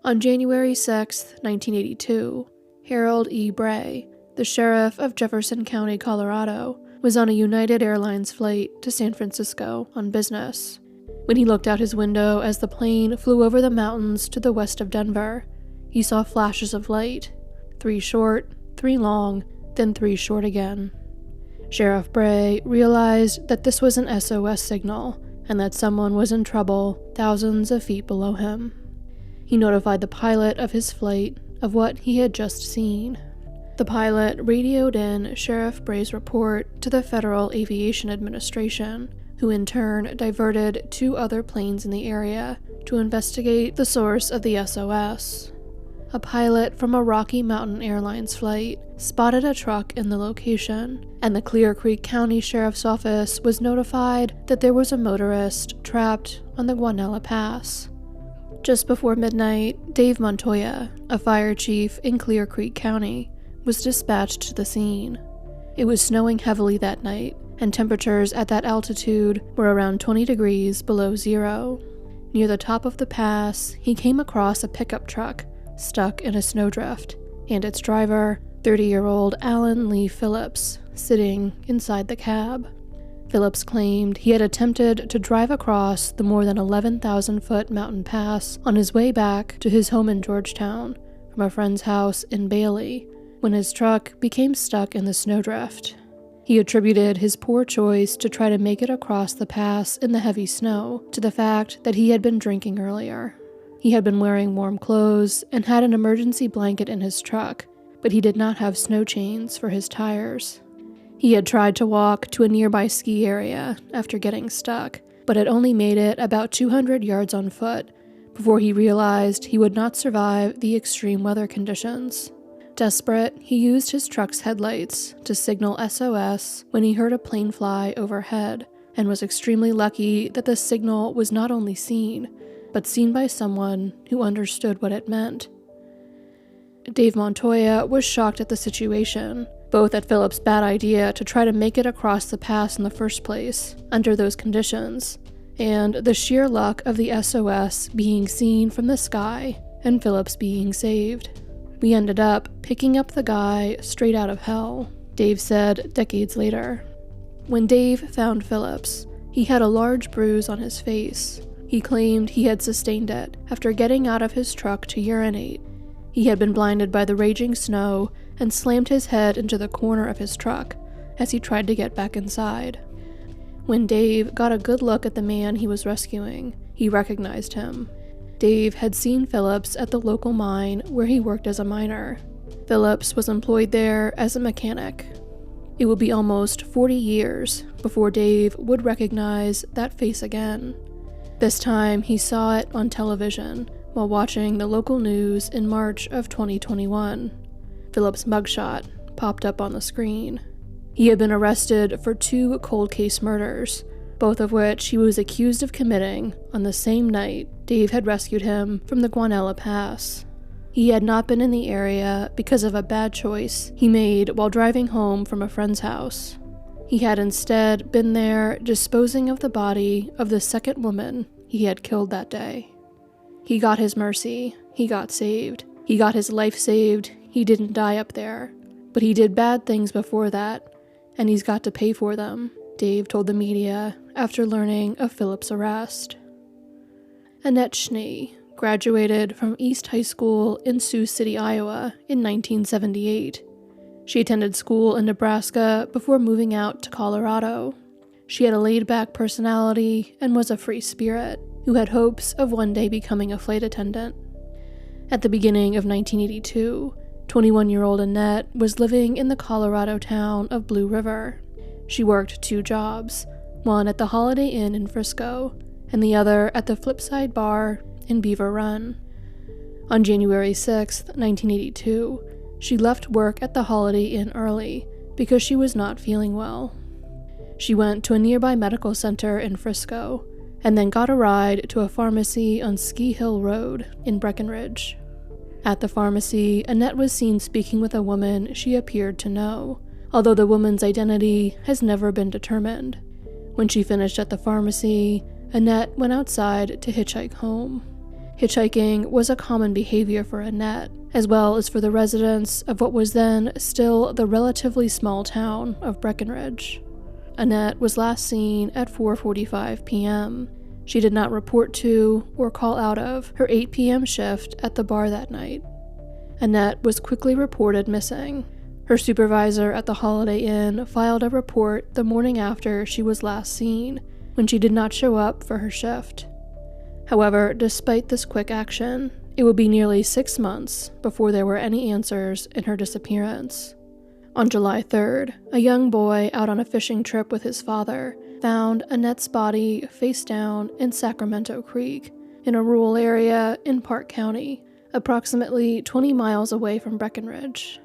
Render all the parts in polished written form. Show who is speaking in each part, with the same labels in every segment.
Speaker 1: On January 6, 1982, Harold E. Bray, the sheriff of Jefferson County, Colorado, was on a United Airlines flight to San Francisco on business. When he looked out his window as the plane flew over the mountains to the west of Denver, he saw flashes of light, 3 short, 3 long, then 3 short again. Sheriff Bray realized that this was an SOS signal and that someone was in trouble thousands of feet below him. He notified the pilot of his flight of what he had just seen. The pilot radioed in Sheriff Bray's report to the Federal Aviation Administration, who in turn diverted 2 other planes in the area to investigate the source of the SOS. A pilot from a Rocky Mountain Airlines flight spotted a truck in the location, and the Clear Creek County Sheriff's Office was notified that there was a motorist trapped on the Guanella Pass. Just before midnight, Dave Montoya, a fire chief in Clear Creek County, was dispatched to the scene. It was snowing heavily that night, and temperatures at that altitude were around 20 degrees below zero. Near the top of the pass, he came across a pickup truck stuck in a snowdrift, and its driver, 30-year-old Alan Lee Phillips, sitting inside the cab. Phillips claimed he had attempted to drive across the more than 11,000-foot mountain pass on his way back to his home in Georgetown from a friend's house in Bailey, when his truck became stuck in the snowdrift. He attributed his poor choice to try to make it across the pass in the heavy snow to the fact that he had been drinking earlier. He had been wearing warm clothes and had an emergency blanket in his truck, but he did not have snow chains for his tires. He had tried to walk to a nearby ski area after getting stuck, but had only made it about 200 yards on foot before he realized he would not survive the extreme weather conditions. Desperate, he used his truck's headlights to signal SOS when he heard a plane fly overhead, and was extremely lucky that the signal was not only seen, but seen by someone who understood what it meant. Dave Montoya was shocked at the situation, both at Phillips' bad idea to try to make it across the pass in the first place, under those conditions, and the sheer luck of the SOS being seen from the sky and Phillips being saved. "We ended up picking up the guy straight out of hell," Dave said decades later. When Dave found Phillips, he had a large bruise on his face. He claimed he had sustained it after getting out of his truck to urinate. He had been blinded by the raging snow and slammed his head into the corner of his truck as he tried to get back inside. When Dave got a good look at the man he was rescuing, he recognized him. Dave had seen Phillips at the local mine where he worked as a miner. Phillips was employed there as a mechanic. It would be almost 40 years before Dave would recognize that face again. This time he saw it on television while watching the local news in March of 2021. Phillips' mugshot popped up on the screen. He had been arrested for 2 cold case murders, both of which he was accused of committing on the same night Dave had rescued him from the Guanella Pass. He had not been in the area because of a bad choice he made while driving home from a friend's house. He had instead been there disposing of the body of the second woman he had killed that day. He got his mercy. He got saved. He got his life saved. He didn't die up there. But he did bad things before that, and he's got to pay for them, Dave told the media after learning of Phillips' arrest. Annette Schnee graduated from East High School in Sioux City, Iowa in 1978. She attended school in Nebraska before moving out to Colorado. She had a laid-back personality and was a free spirit who had hopes of one day becoming a flight attendant. At the beginning of 1982, 21-year-old Annette was living in the Colorado town of Blue River. She worked 2 jobs, one at the Holiday Inn in Frisco, and the other at the Flipside Bar in Beaver Run. On January 6, 1982, she left work at the Holiday Inn early because she was not feeling well. She went to a nearby medical center in Frisco, and then got a ride to a pharmacy on Ski Hill Road in Breckinridge. At the pharmacy, Annette was seen speaking with a woman she appeared to know, although the woman's identity has never been determined. When she finished at the pharmacy, Annette went outside to hitchhike home. Hitchhiking was a common behavior for Annette, as well as for the residents of what was then still the relatively small town of Breckinridge. Annette was last seen at 4:45 p.m. She did not report to or call out of her 8 p.m. shift at the bar that night. Annette was quickly reported missing. Her supervisor at the Holiday Inn filed a report the morning after she was last seen, when she did not show up for her shift. However, despite this quick action, it would be nearly 6 months before there were any answers in her disappearance. On July 3rd, a young boy out on a fishing trip with his father found Annette's body face down in Sacramento Creek, in a rural area in Park County, approximately 20 miles away from Breckinridge.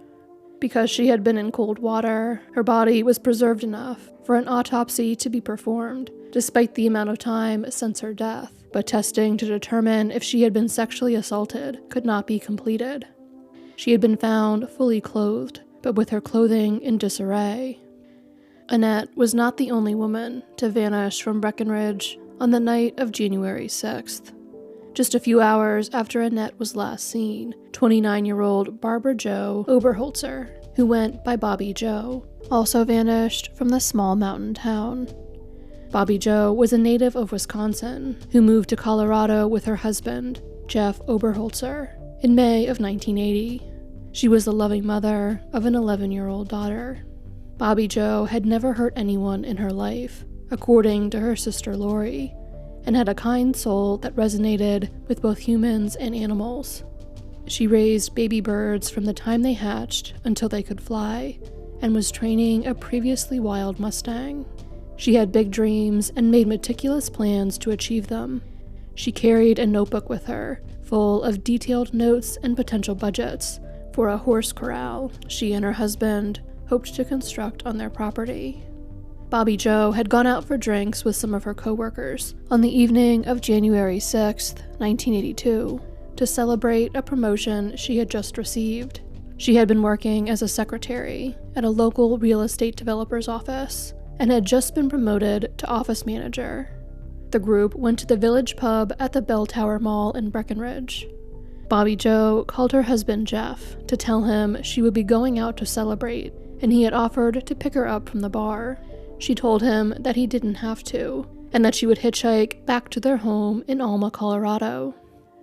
Speaker 1: Because she had been in cold water, her body was preserved enough for an autopsy to be performed, despite the amount of time since her death, but testing to determine if she had been sexually assaulted could not be completed. She had been found fully clothed, but with her clothing in disarray. Annette was not the only woman to vanish from Breckinridge on the night of January 6th. Just a few hours after Annette was last seen, 29-year-old Barbara Jo Oberholtzer, who went by Bobby Joe, also vanished from the small mountain town. Bobby Joe was a native of Wisconsin who moved to Colorado with her husband, Jeff Oberholtzer, in May of 1980. She was the loving mother of an 11-year-old daughter. Bobby Joe had never hurt anyone in her life, according to her sister Lori, and had a kind soul that resonated with both humans and animals. She raised baby birds from the time they hatched until they could fly, and was training a previously wild Mustang. She had big dreams and made meticulous plans to achieve them. She carried a notebook with her, full of detailed notes and potential budgets for a horse corral she and her husband hoped to construct on their property. Bobby Joe had gone out for drinks with some of her coworkers on the evening of January 6, 1982, to celebrate a promotion she had just received. She had been working as a secretary at a local real estate developer's office and had just been promoted to office manager. The group went to the village pub at the Bell Tower Mall in Breckinridge. Bobby Joe called her husband Jeff to tell him she would be going out to celebrate, and he had offered to pick her up from the bar. She told him that he didn't have to, and that she would hitchhike back to their home in Alma, Colorado.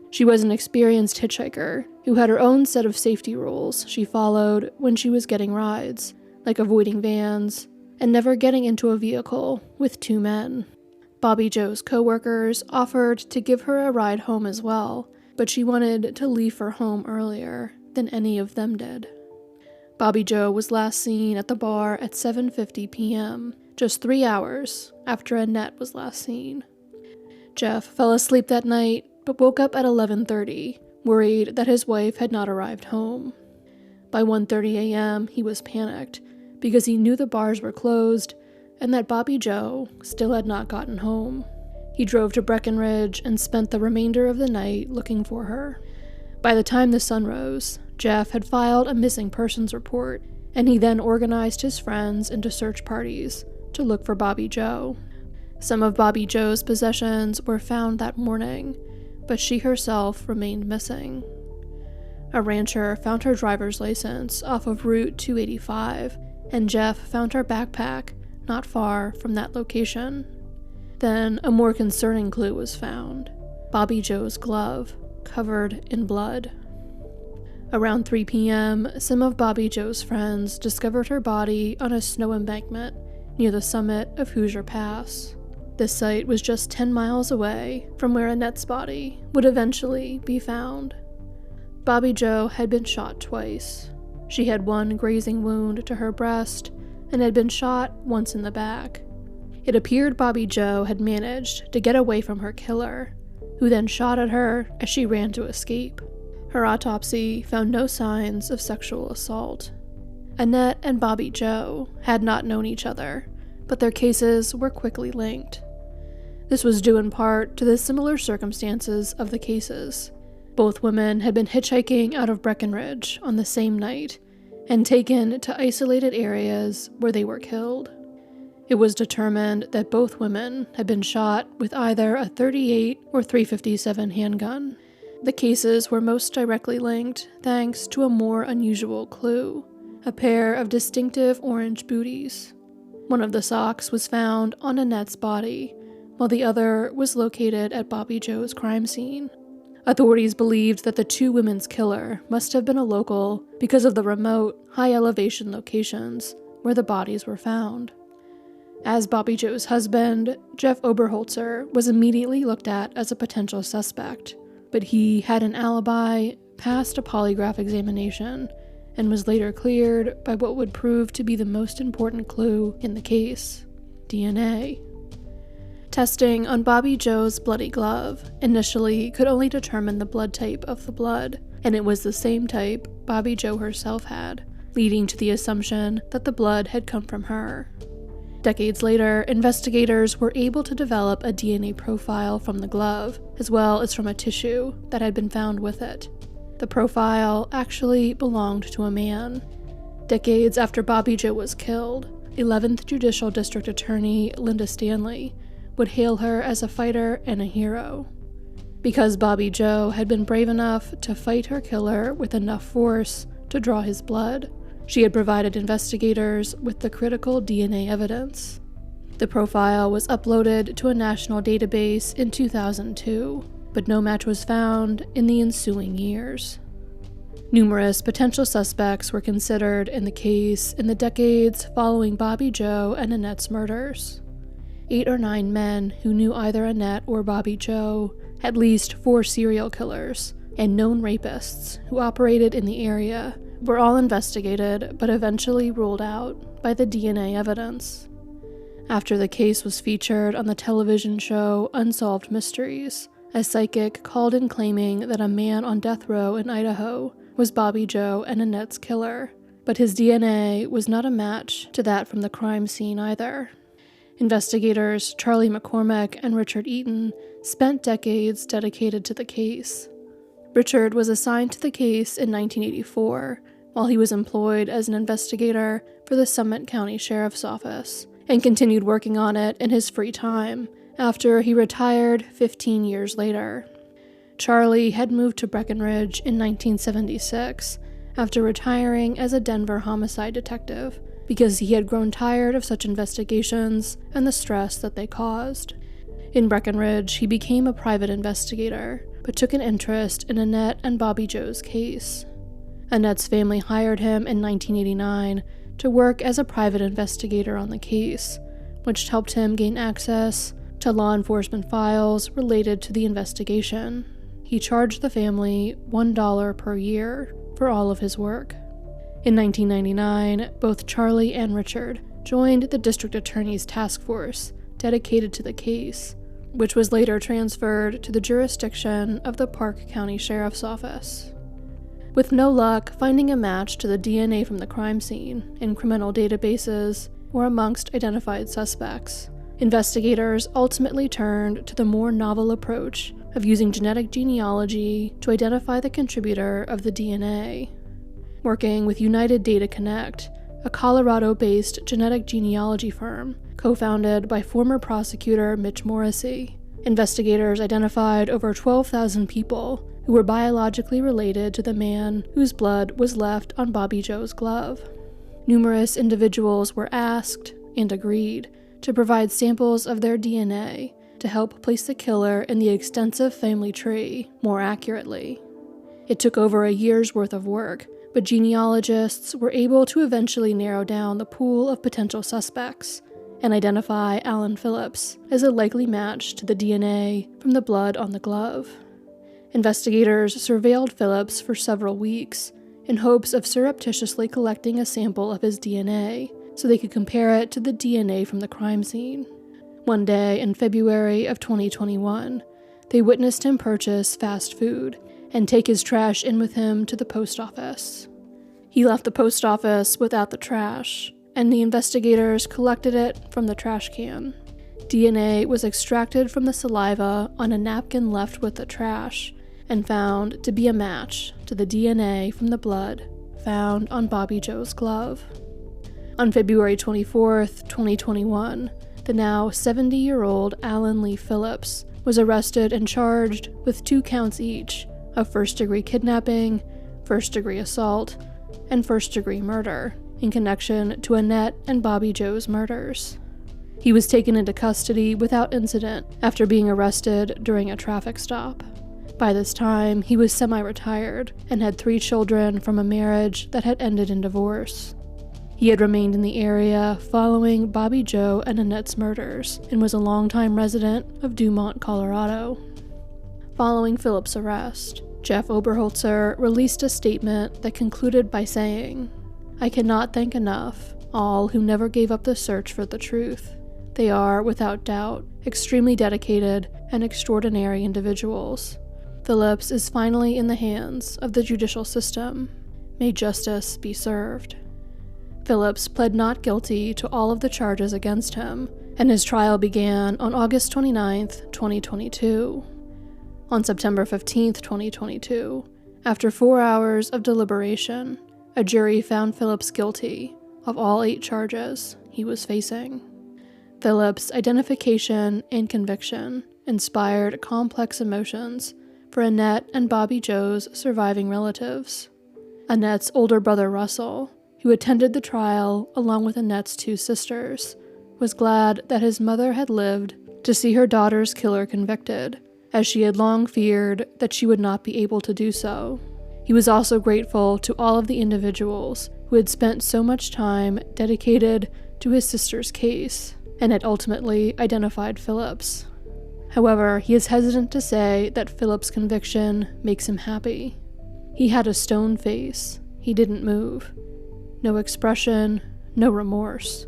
Speaker 1: She was an experienced hitchhiker who had her own set of safety rules she followed when she was getting rides, like avoiding vans and never getting into a vehicle with two men. Bobby Joe's coworkers offered to give her a ride home as well, but she wanted to leave for home earlier than any of them did. Bobby Joe was last seen at the bar at 7:50 p.m., just 3 hours after Annette was last seen. Jeff fell asleep that night, but woke up at 11:30, worried that his wife had not arrived home. By 1:30 a.m., he was panicked because he knew the bars were closed and that Bobby Joe still had not gotten home. He drove to Breckinridge and spent the remainder of the night looking for her. By the time the sun rose, Jeff had filed a missing persons report, and he then organized his friends into search parties to look for Bobby Joe. Some of Bobby Joe's possessions were found that morning, but she herself remained missing. A rancher found her driver's license off of Route 285, and Jeff found her backpack not far from that location. Then a more concerning clue was found: Bobby Joe's glove, covered in blood. Around 3 p.m., some of Bobby Joe's friends discovered her body on a snow embankment near the summit of Hoosier Pass. This site was just 10 miles away from where Annette's body would eventually be found. Bobby Joe had been shot twice. She had one grazing wound to her breast and had been shot once in the back. It appeared Bobby Joe had managed to get away from her killer, who then shot at her as she ran to escape. Her autopsy found no signs of sexual assault. Annette and Bobby Joe had not known each other, but their cases were quickly linked. This was due in part to the similar circumstances of the cases. Both women had been hitchhiking out of Breckinridge on the same night and taken to isolated areas where they were killed. It was determined that both women had been shot with either a .38 or .357 handgun, The cases were most directly linked thanks to a more unusual clue, a pair of distinctive orange booties. One of the socks was found on Annette's body, while the other was located at Bobby Joe's crime scene. Authorities believed that the two women's killer must have been a local because of the remote, high-elevation locations where the bodies were found. As Bobby Joe's husband, Jeff Oberholtzer was immediately looked at as a potential suspect, but he had an alibi, passed a polygraph examination, and was later cleared by what would prove to be the most important clue in the case: DNA. Testing on Bobby Joe's bloody glove initially could only determine the blood type of the blood, and it was the same type Bobby Joe herself had, leading to the assumption that the blood had come from her. Decades later, investigators were able to develop a DNA profile from the glove, as well as from a tissue that had been found with it. The profile actually belonged to a man. Decades after Bobby Joe was killed, 11th Judicial District Attorney Linda Stanley would hail her as a fighter and a hero. Because Bobby Joe had been brave enough to fight her killer with enough force to draw his blood, she had provided investigators with the critical DNA evidence. The profile was uploaded to a national database in 2002, but no match was found in the ensuing years. Numerous potential suspects were considered in the case in the decades following Bobby Joe and Annette's murders. 8 or 9 men who knew either Annette or Bobby Joe, at least 4 serial killers, and known rapists who operated in the area were all investigated but eventually ruled out by the DNA evidence. After the case was featured on the television show Unsolved Mysteries, a psychic called in claiming that a man on death row in Idaho was Bobby Joe and Annette's killer, but his DNA was not a match to that from the crime scene either. Investigators Charlie McCormick and Richard Eaton spent decades dedicated to the case. Richard was assigned to the case in 1984 while he was employed as an investigator for the Summit County Sheriff's Office, and continued working on it in his free time after he retired 15 years later. Charlie had moved to Breckinridge in 1976 after retiring as a Denver homicide detective because he had grown tired of such investigations and the stress that they caused. In Breckinridge, he became a private investigator, but took an interest in Annette and Bobby Joe's case. Annette's family hired him in 1989 to work as a private investigator on the case, which helped him gain access to law enforcement files related to the investigation. He charged the family $1 per year for all of his work. In 1999, both Charlie and Richard joined the district attorney's task force dedicated to the case, which was later transferred to the jurisdiction of the Park County Sheriff's Office. With no luck finding a match to the DNA from the crime scene in criminal databases or amongst identified suspects, investigators ultimately turned to the more novel approach of using genetic genealogy to identify the contributor of the DNA. Working with United Data Connect, a Colorado-based genetic genealogy firm co-founded by former prosecutor Mitch Morrissey, investigators identified over 12,000 people who were biologically related to the man whose blood was left on Bobby Joe's glove. Numerous individuals were asked, and agreed, to provide samples of their DNA to help place the killer in the extensive family tree more accurately. It took over a year's worth of work, but genealogists were able to eventually narrow down the pool of potential suspects and identify Alan Phillips as a likely match to the DNA from the blood on the glove. Investigators surveilled Phillips for several weeks in hopes of surreptitiously collecting a sample of his DNA so they could compare it to the DNA from the crime scene. One day in February of 2021, they witnessed him purchase fast food and take his trash in with him to the post office. He left the post office without the trash, and the investigators collected it from the trash can. DNA was extracted from the saliva on a napkin left with the trash and found to be a match to the DNA from the blood found on Bobby Joe's glove. On February 24th, 2021, the now 70-year-old Alan Lee Phillips was arrested and charged with 2 counts each of first-degree kidnapping, first-degree assault, and first-degree murder in connection to Annette and Bobby Joe's murders. He was taken into custody without incident after being arrested during a traffic stop. By this time, he was semi-retired and had 3 children from a marriage that had ended in divorce. He had remained in the area following Bobby Joe and Annette's murders and was a longtime resident of Dumont, Colorado. Following Phillips' arrest, Jeff Oberholtzer released a statement that concluded by saying, "I cannot thank enough all who never gave up the search for the truth. They are, without doubt, extremely dedicated and extraordinary individuals. Phillips is finally in the hands of the judicial system. May justice be served." Phillips pled not guilty to all of the charges against him, and his trial began on August 29, 2022. On September 15, 2022, after 4 hours of deliberation, a jury found Phillips guilty of all 8 charges he was facing. Phillips' identification and conviction inspired complex emotions for Annette and Bobby Joe's surviving relatives. Annette's older brother Russell, who attended the trial along with Annette's 2 sisters, was glad that his mother had lived to see her daughter's killer convicted, as she had long feared that she would not be able to do so. He was also grateful to all of the individuals who had spent so much time dedicated to his sister's case and had ultimately identified Phillips. However, he is hesitant to say that Phillips' conviction makes him happy. He had a stone face. He didn't move. No expression, no remorse.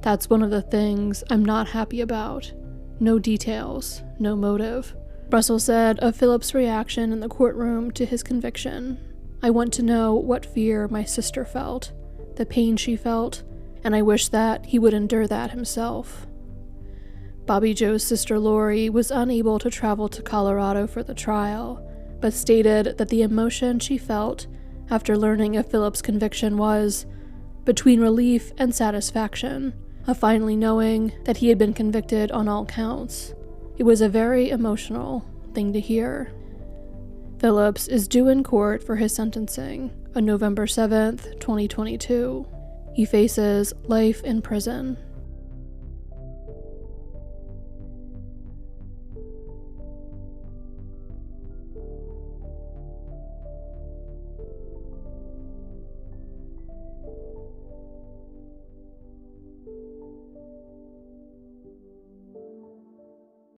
Speaker 1: That's one of the things I'm not happy about. No details, no motive. Russell said of Phillips' reaction in the courtroom to his conviction, "I want to know what fear my sister felt, the pain she felt, and I wish that he would endure that himself." Bobby Joe's sister Lori was unable to travel to Colorado for the trial, but stated that the emotion she felt after learning of Phillips' conviction was between relief and satisfaction, of finally knowing that he had been convicted on all counts. It was a very emotional thing to hear. Phillips is due in court for his sentencing on November 7th, 2022. He faces life in prison.